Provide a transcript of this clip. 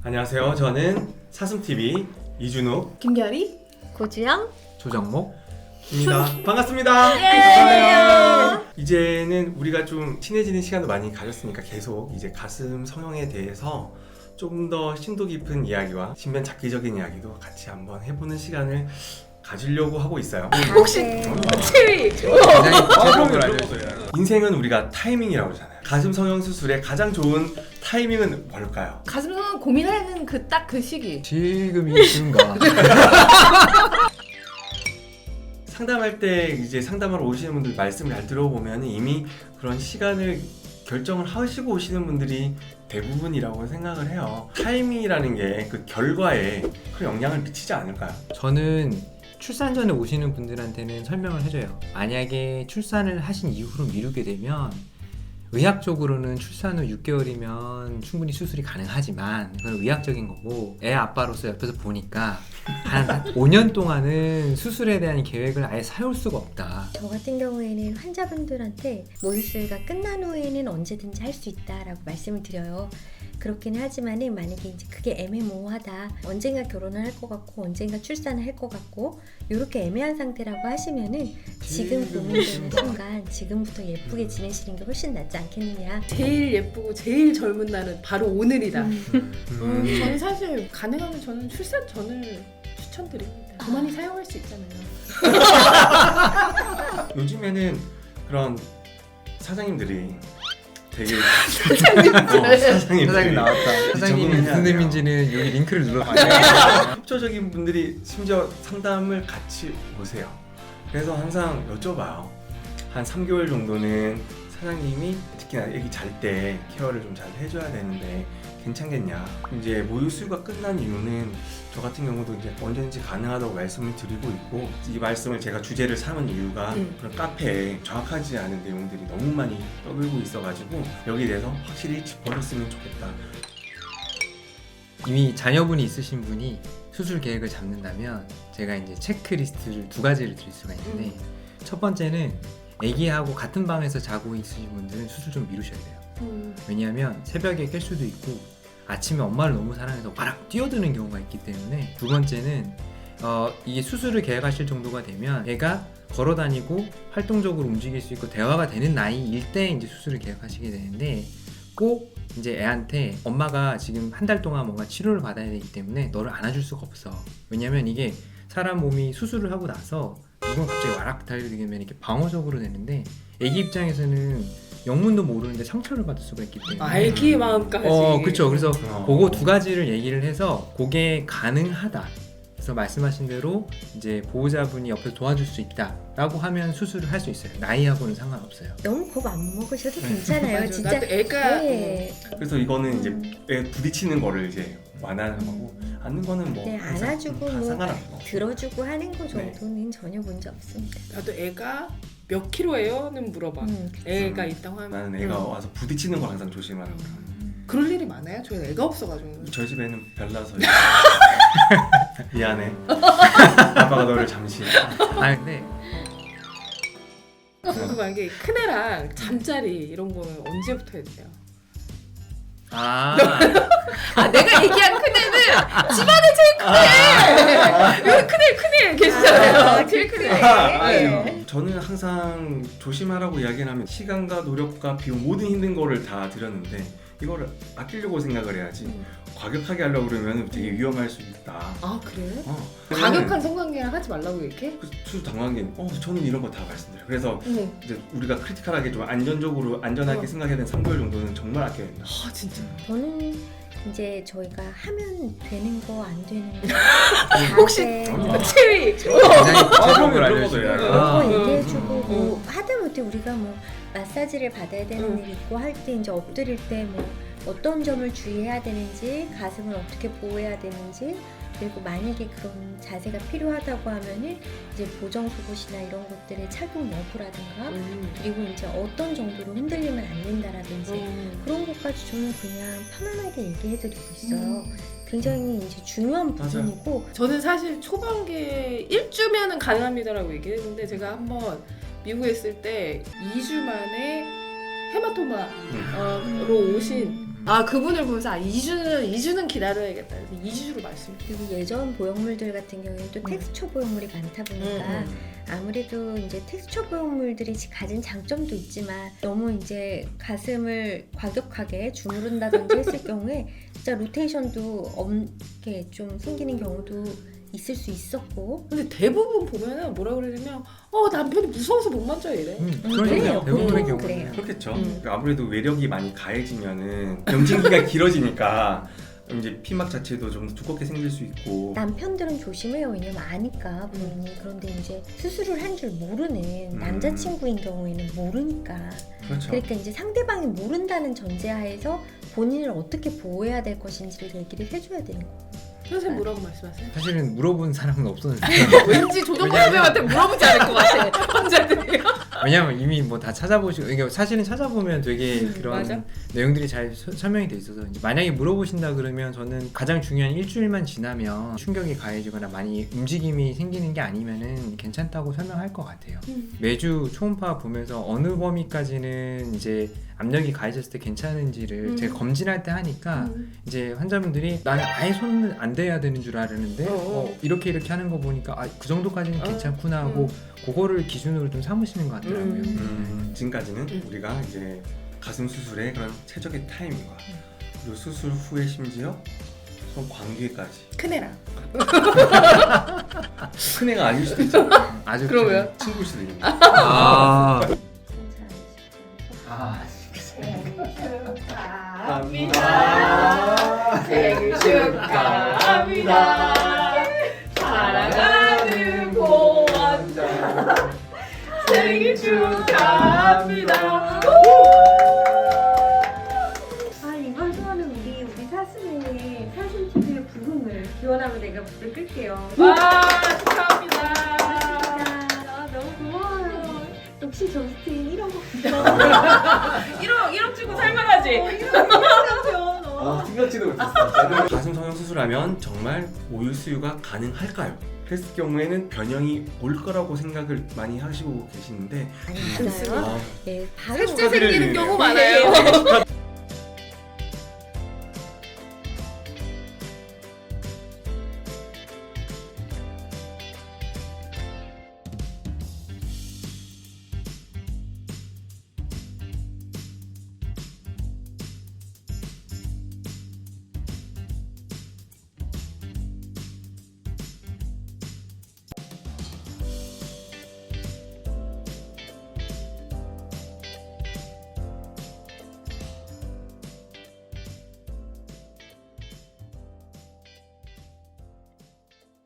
안녕하세요. 저는 사슴TV 이준욱 김결이 고주영 조정목입니다. 반갑습니다. 예! 이제는 우리가 좀 친해지는 시간도 많이 가졌으니까 계속 이제 가슴 성형에 대해서 조금 더 심도 깊은 이야기와 신변잡기적인 이야기도 같이 한번 해보는 시간을 가지려고 하고 있어요. 혹시 체위 제목을 알려주세요. 인생은 우리가 타이밍이라고 하잖아요. 가슴 성형 수술의 가장 좋은 타이밍은 뭘까요? 가슴 고민하는 그 딱 그 시기. 지금이 지금가. 상담할 때 이제 상담하러 오시는 분들 말씀을 잘 들어보면 이미 그런 시간을 결정을 하시고 오시는 분들이 대부분이라고 생각을 해요. 타이밍이라는 게 그 결과에 큰 영향을 미치지 않을까요? 저는 출산 전에 오시는 분들한테는 설명을 해줘요. 만약에 출산을 하신 이후로 미루게 되면 의학적으로는 출산 후 6개월이면 충분히 수술이 가능하지만 그건 의학적인 거고, 애 아빠로서 옆에서 보니까 한 5년 동안은 수술에 대한 계획을 아예 세울 수가 없다. 저 같은 경우에는 환자분들한테 모유수유가 끝난 후에는 언제든지 할 수 있다라고 말씀을 드려요. 그렇긴 하지만은 만약에 이제 그게 애매모호하다, 언젠가 결혼을 할 것 같고 언젠가 출산을 할 것 같고 이렇게 애매한 상태라고 하시면은 지금 고민되는 순간 지금부터 예쁘게 지내시는 게 훨씬 낫지 않겠느냐. 제일 예쁘고 제일 젊은 날은 바로 오늘이다. 저는 사실 가능하면 저는 출산 전을 추천드립니다. 그만이 사용할 수 있잖아요. 요즘에는 그런 사장님들이 되게 사장님들. 사장님 나왔다. 사장님이 적응을 해야 무슨 돼요. 의미인지는 여기 링크를 눌러서 협조적인 분들이 심지어 상담을 같이 오세요. 그래서 항상 여쭤봐요. 한 3개월 정도는 사장님이 특히나 애기 잘 때 케어를 좀 잘 해줘야 되는데 괜찮겠냐. 이제 모유 수유가 끝난 이유는 저 같은 경우도 이제 언제든지 가능하다고 말씀을 드리고 있고, 이 말씀을 제가 주제를 삼은 이유가 그런 카페에 정확하지 않은 내용들이 너무 많이 떠들고 있어가지고 여기에 대해서 확실히 짚어줬으면 좋겠다. 이미 자녀분이 있으신 분이 수술 계획을 잡는다면 제가 이제 체크리스트를 2가지를 드릴 수가 있는데, 첫 번째는 아기하고 같은 방에서 자고 있으신 분들은 수술 좀 미루셔야 돼요. 왜냐하면 새벽에 깰 수도 있고 아침에 엄마를 너무 사랑해서 와락 뛰어드는 경우가 있기 때문에. 두 번째는 이게 수술을 계획하실 정도가 되면 애가 걸어다니고 활동적으로 움직일 수 있고 대화가 되는 나이일 때 이제 수술을 계획하시게 되는데, 꼭 이제 애한테 엄마가 지금 한 달 동안 뭔가 치료를 받아야 되기 때문에 너를 안아줄 수가 없어. 왜냐면 이게 사람 몸이 수술을 하고 나서 누군 갑자기 와락 달리면 이렇게 방어적으로 되는데, 애기 입장에서는 영문도 모르는데 상처를 받을 수가 있기 때문에. 알기의 마음까지. 그렇죠. 그래서 그거 2가지를 얘기를 해서 그게 가능하다. 그래서 말씀하신 대로 이제 보호자분이 옆에서 도와줄 수 있다라고 하면 수술을 할 수 있어요. 나이하고는 상관없어요. 너무 겁 안 먹으셔도 괜찮아요. 맞아. 진짜. 나도 애가 네. 그래서 이거는 이제 애 부딪히는 거를 이제 완화하는 거고, 앉는 거는 뭐 네, 항상 안아주고 다 뭐 상관없고. 들어주고 하는 거 정도는 전혀 문제 없습니다. 나도 애가 몇 킬로예요?는 물어봐. 애가 있다고 하면 나는 애가 와서 부딪히는 걸 항상 조심하라고. 그럴 일이 많아요? 저희 애가 없어가지고. 저희 집에는 별나서 미안해. 아빠가 너를 잠시. 아 근데 궁금한 게 큰애랑 잠자리 이런 거는 언제부터 해야 돼요? 내가 얘기한 큰애는 집안에 제일 큰애! 여기 큰애 계시잖아요. 제일 큰애. 저는 항상 조심하라고 이야기를 하면 시간과 노력과 비용 모든 힘든 거를 다 들였는데 이거를 아끼려고 생각을 해야지. 과격하게 하려고 그러면 되게 위험할 수 있다. 아 그래? 그러면은 과격한 성관계를 하지 말라고 이렇게? 수술 당한 게 저는 이런 거 다 말씀드려요. 그래서 이제 우리가 크리티컬하게 좀 안전하게 생각해야 되는 3개월 정도는 정말 아껴야 된다. 아 진짜. 저는 이제 저희가 하면 되는 거 안 되는 거 혹시 체위 굉장히 제목을 알려주세요. 이런 거 얘기해주고 뭐 하다못해 우리가 뭐 마사지를 받아야 되는 일 있고 할 때 이제 엎드릴 때 뭐 어떤 점을 주의해야 되는지, 가슴을 어떻게 보호해야 되는지, 그리고 만약에 그런 자세가 필요하다고 하면은 이제 보정 속옷이나 이런 것들의 착용 여부라든가, 그리고 이제 어떤 정도로 흔들리면 안 된다라든지 그런 것까지 저는 그냥 편안하게 얘기해드리고 있어요. 굉장히 이제 중요한 부분이고. 저는 사실 초반기에 1주면은 가능합니다라고 얘기했는데, 제가 한번 미국에 있을 때 2주 만에 헤마토마로 오신 아 그분을 보면서 2주는 기다려야겠다. 그래서 2주로 말씀. 그리고 예전 보형물들 같은 경우에는 또 텍스처 보형물이 많다 보니까 아무래도 이제 텍스처 보형물들이 가진 장점도 있지만 너무 이제 가슴을 과격하게 주무른다든지 했을 경우에 진짜 로테이션도 없게 좀 생기는 경우도 있을 수 있었고. 근데 대부분 보면은 뭐라 그러냐면 남편이 무서워서 못 만져요 이래. 그러니까요. 그래요. 대부분의 그래요. 경우는. 그렇겠죠. 아무래도 외력이 많이 가해지면은 염증기가 길어지니까 이제 피막 자체도 좀 두껍게 생길 수 있고. 남편들은 조심해요. 왜냐면 아니까 본인이. 그런데 이제 수술을 한 줄 모르는 남자친구인 경우에는 모르니까. 그렇죠. 그러니까 이제 상대방이 모른다는 전제하에서 본인을 어떻게 보호해야 될 것인지를 얘기를 해줘야 되는 거예요. 선생님 뭐라고 말씀하세요? 사실은 물어본 사람은 없었는데 왠지 조정 선생님한테 물어보지 않을 것 같아. 환자들이. 왜냐면 이미 뭐 다 찾아보시고 그러니까 사실은 찾아보면 되게 그런 맞아. 내용들이 잘 설명이 돼 있어서 이제 만약에 물어보신다 그러면 저는 가장 중요한 일주일만 지나면 충격이 가해지거나 많이 움직임이 생기는 게 아니면은 괜찮다고 설명할 것 같아요. 매주 초음파 보면서 어느 범위까지는 이제 압력이 가해졌을 때 괜찮은지를 제가 검진할 때 하니까 이제 환자분들이 나는 아예 손은 안 대야 되는 줄 알았는데 이렇게 하는 거 보니까 그 정도까지는 괜찮구나 하고 그거를 기준으로 좀 삼으시는 것 같더라고요. 지금까지는 우리가 이제 가슴 수술의 그런 최적의 타임과 그리고 수술 후에 심지어 손 관계까지. 큰애랑. 큰 애가 아닐 수도 있죠. 아주 그러면? 친구일 수도 있는. 축하합니다. 생일 축하합니다. 사랑하는 고원자 생일 축하합니다. 이번 소원은 우리 사슴의 사슴 TV의 부흥을 기원하고 내가 불을 끌게요. 와 축하합니다. 너무 고마워요. 역시 저스틴 1억 1억 주고 살만하지. 생각지도 못했어. 가슴 성형 수술하면 정말 모유 수유가 가능할까요? 그랬을 경우에는 변형이 올 거라고 생각을 많이 하시고 계시는데 아니 맞아요. 네, 바로 삭제 생기는 경우 많아요.